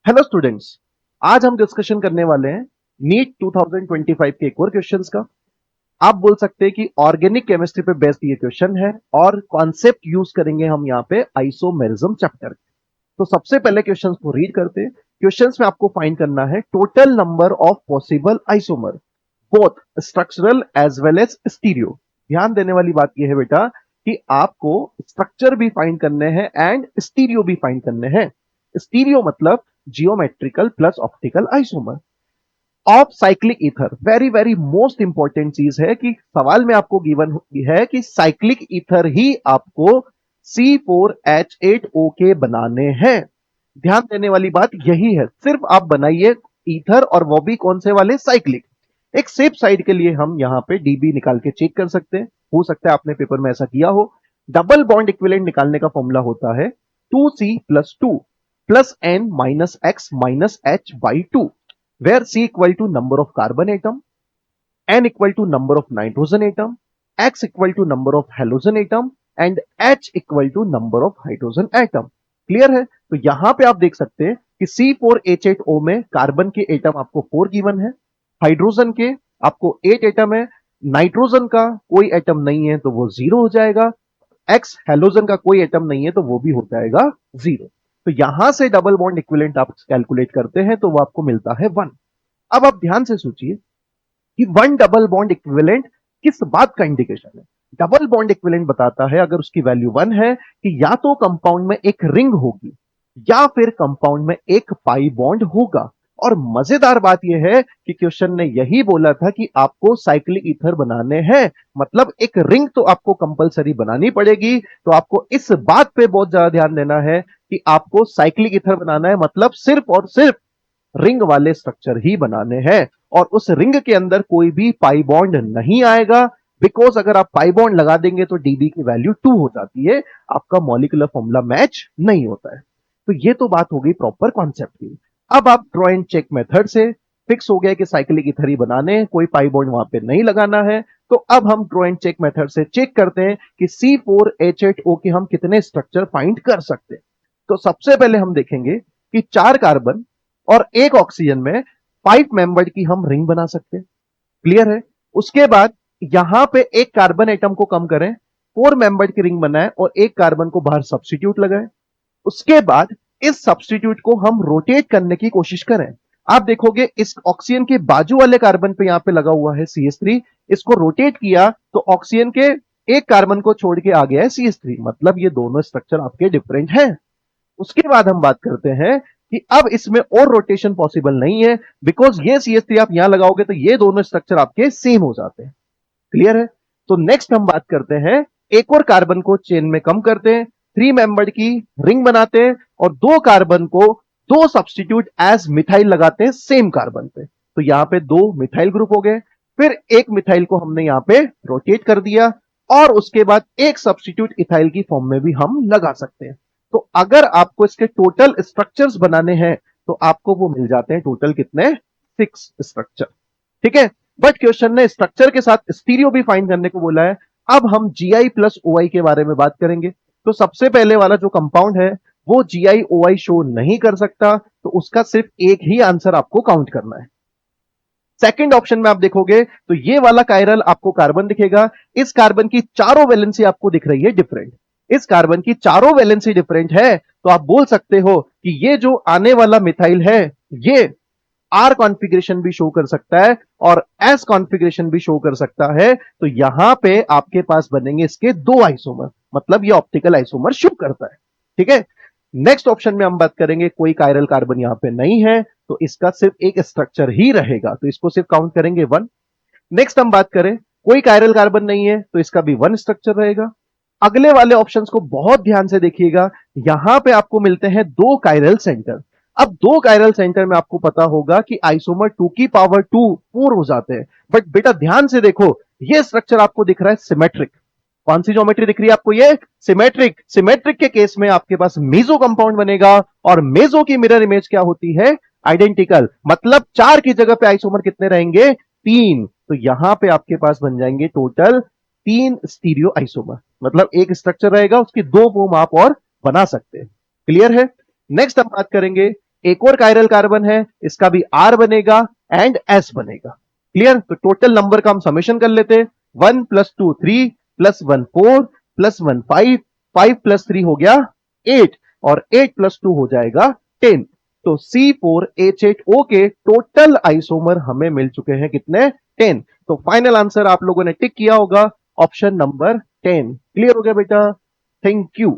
Hello students. आज हम discussion करने वाले हैं नीट 2025 के एक और क्वेश्चंस का। आप बोल सकते हैं कि ऑर्गेनिक केमिस्ट्री पे बेस्ड ये क्वेश्चन है और कॉन्सेप्ट यूज करेंगे हम यहाँ पे आइसोमेरिज्म चैप्टर। तो सबसे पहले क्वेश्चंस को रीड करते हैं। क्वेश्चंस में आपको फाइंड करना है total number of possible isomer both structural as well as stereo. ध्यान देने वाली बात यह है बेटा कि आपको स्ट्रक्चर भी फाइंड करने हैं एंड स्टीरियो भी फाइंड करने हैं। स्टीरियो मतलब geometrical plus optical isomer of cyclic ether. Very very most important चीज है कि सवाल में आपको गिवन है कि साइक्लिक ईथर ही आपको C4H8O के बनाने हैं। ध्यान देने वाली बात यही है, सिर्फ आप बनाइए ईथर और वो भी कौन से वाले, साइक्लिक। एक सेफ साइड के लिए हम यहां पे डीबी निकाल के चेक कर सकते हैं। हो सकता है आपने पेपर में ऐसा किया हो। डबल बॉन्ड इक्विवेलेंट निकालने का फॉर्मूला होता है 2C+2 plus n minus x minus h by 2, where C equal to number of carbon atom, n equal to number of nitrogen atom, x equal to number of halogen atom and h equal to number of hydrogen atom। Clear है? तो यहां पे आप देख सकते हैं कि C4H8O में कार्बन के एटम आपको 4 गिवन है, हाइड्रोजन के आपको 8 एटम है, नाइट्रोजन का कोई एटम नहीं है तो वो 0 हो जाएगा, एक्स हेलोजन का कोई एटम नहीं है तो वो भी हो जाएगा 0। तो यहां से डबल बॉन्ड इक्विवेलेंट आप कैलकुलेट करते हैं तो वो आपको मिलता है 1। अब आप ध्यान से सोचिए कि 1 डबल बॉन्ड इक्विवेलेंट किस बात का इंडिकेशन है। डबल बॉन्ड इक्विवेलेंट बताता है अगर उसकी वैल्यू 1 है कि या तो कंपाउंड में एक रिंग होगी या फिर कंपाउंड में एक पाई बॉन्ड होगा। और मजेदार बात यह है कि क्वेश्चन ने यही बोला था कि आपको साइक्लिक ईथर बनाने हैं, मतलब एक रिंग तो आपको कंपलसरी बनानी पड़ेगी। तो आपको इस बात पे बहुत ज्यादा ध्यान देना है कि आपको साइक्लिक ईथर बनाना है, मतलब सिर्फ और सिर्फ रिंग वाले स्ट्रक्चर ही बनाने हैं और उस रिंग के अंदर कोई भी पाई बॉन्ड नहीं आएगा। बिकॉज अगर आप पाई बॉन्ड लगा देंगे तो डीबी की वैल्यू 2 हो जाती है, आपका मॉलिक्यूलर फॉर्मूला मैच नहीं होता है। तो ये तो बात हो गई प्रॉपर कॉन्सेप्ट की। अब आप ड्रॉ एंड चेक मेथड से फिक्स हो गया कि साइक्लिक ईथर ही बनाने, कोई पाई बॉन्ड वहां पे नहीं लगाना है। तो अब हम ड्रॉ एंड चेक मेथड से चेक करते हैं कि C4H8O के हम कितने स्ट्रक्चर फाइंड कर सकते हैं। तो सबसे पहले हम देखेंगे कि 4 कार्बन और एक ऑक्सीजन में 5 मेंबर्ड की हम रिंग बना सकते हैं। क्लियर है? उसके बाद यहां पे एक कार्बन एटम को कम करें, 4 मेंबर्ड की रिंग बनाए और एक कार्बन को बाहर सब्स्टिट्यूट लगाए। उसके बाद इस सब्स्टिट्यूट को हम रोटेट करने की कोशिश करें। आप देखोगे इस ऑक्सीजन के बाजू वाले कार्बन पे यहां पे लगा हुआ है CH3, इसको रोटेट किया तो ऑक्सीजन के एक कार्बन को छोड़ के आ गया है CH3, मतलब ये दोनों स्ट्रक्चर आपके डिफरेंट हैं। उसके बाद हम बात करते हैं कि अब इसमें और रोटेशन पॉसिबल नहीं है, बिकॉज ये CH3 आप यहां लगाओगे तो ये दोनों स्ट्रक्चर आपके सेम हो जाते हैं। क्लियर है? तो नेक्स्ट हम बात करते हैं, एक और कार्बन को चेन में कम करते हैं, 3 मेंबर्ड की रिंग बनाते हैं और 2 कार्बन को 2 सब्स्टिट्यूट एज मिथाइल लगाते हैं सेम कार्बन पे। तो यहां पे 2 मिथाइल ग्रुप हो गए। फिर एक मिथाइल को हमने यहां पे रोटेट कर दिया और उसके बाद एक सब्स्टिट्यूट इथाइल की फॉर्म में भी हम लगा सकते हैं। तो अगर आपको इसके टोटल स्ट्रक्चर्स बनाने हैं तो आपको वो मिल जाते हैं टोटल कितने, 6 स्ट्रक्चर। ठीक है? बट क्वेश्चन ने स्ट्रक्चर के साथ स्टीरियो भी फाइंड करने को बोला है। अब हम GI प्लस OI के बारे में बात करेंगे। तो सबसे पहले वाला जो कंपाउंड है वो GI OI शो नहीं कर सकता, तो उसका सिर्फ एक ही आंसर आपको काउंट करना है। सेकंड ऑप्शन में आप देखोगे तो ये वाला कायरल आपको कार्बन दिखेगा, इस कार्बन की चारों वैलेंसी आपको दिख रही है डिफरेंट। इस कार्बन की चारों वैलेंसी डिफरेंट है, तो आप बोल सकते हो कि ये जो आने वाला मिथाइल है ये आर कॉन्फ़िगरेशन भी शो कर सकता है और एस कॉन्फ़िगरेशन भी शो कर सकता है। तो यहां पे आपके पास बनेंगे इसके 2 आइसोमर, मतलब ये ऑप्टिकल आइसोमर शो करता है। ठीक है? नेक्स्ट ऑप्शन में हम बात करेंगे, कोई कायरल कार्बन यहां पे नहीं है तो इसका सिर्फ एक स्ट्रक्चर ही रहेगा, तो इसको सिर्फ काउंट करेंगे 1। नेक्स्ट हम बात करें, कोई कायरल कार्बन नहीं है तो इसका भी 1 स्ट्रक्चर रहेगा। अगले वाले ऑप्शंस को बहुत ध्यान से देखिएगा, यहां पे आपको मिलते हैं 2 कायरल सेंटर। अब 2 कायरल सेंटर में आपको पता होगा कि आइसोमर 2 की पावर 2 4 हो जाते हैं। बट बेटा ध्यान से देखो, ये स्ट्रक्चर आपको दिख रहा है सिमेट्रिक। कौन सी ज्योमेट्री दिख रही है आपको, ये सिमेट्रिक। सिमेट्रिक के केस में आपके पास मेसो कंपाउंड बनेगा और मेसो की मिरर इमेज क्या होती है, आइडेंटिकल। मतलब 4 की जगह पे आइसोमर कितने रहेंगे, 3। तो यहां पे आपके पास बन जाएंगे टोटल 3 स्टीरियो आइसोमर, मतलब एक स्ट्रक्चर रहेगा उसकी 2 फॉर्म आप और बना सकते हैं। क्लियर है? नेक्स्ट हम बात करेंगे एक और कायरल कार्बन है, इसका भी R बनेगा एंड S बनेगा। क्लियर? तो टोटल नंबर का हम समेशन कर लेते हैं। 1 + 2 3 + 1 4 + 1 5, 5 + 3 हो गया 8 और 8 + 2 हो जाएगा 10। तो C4H8O के टोटल आइसोमर हमें मिल चुके हैं कितने? 10। तो फाइनल आंसर आप लोगों ने टिक किया होगा ऑप्शन नंबर 10। क्लियर हो गया बेटा? Thank you.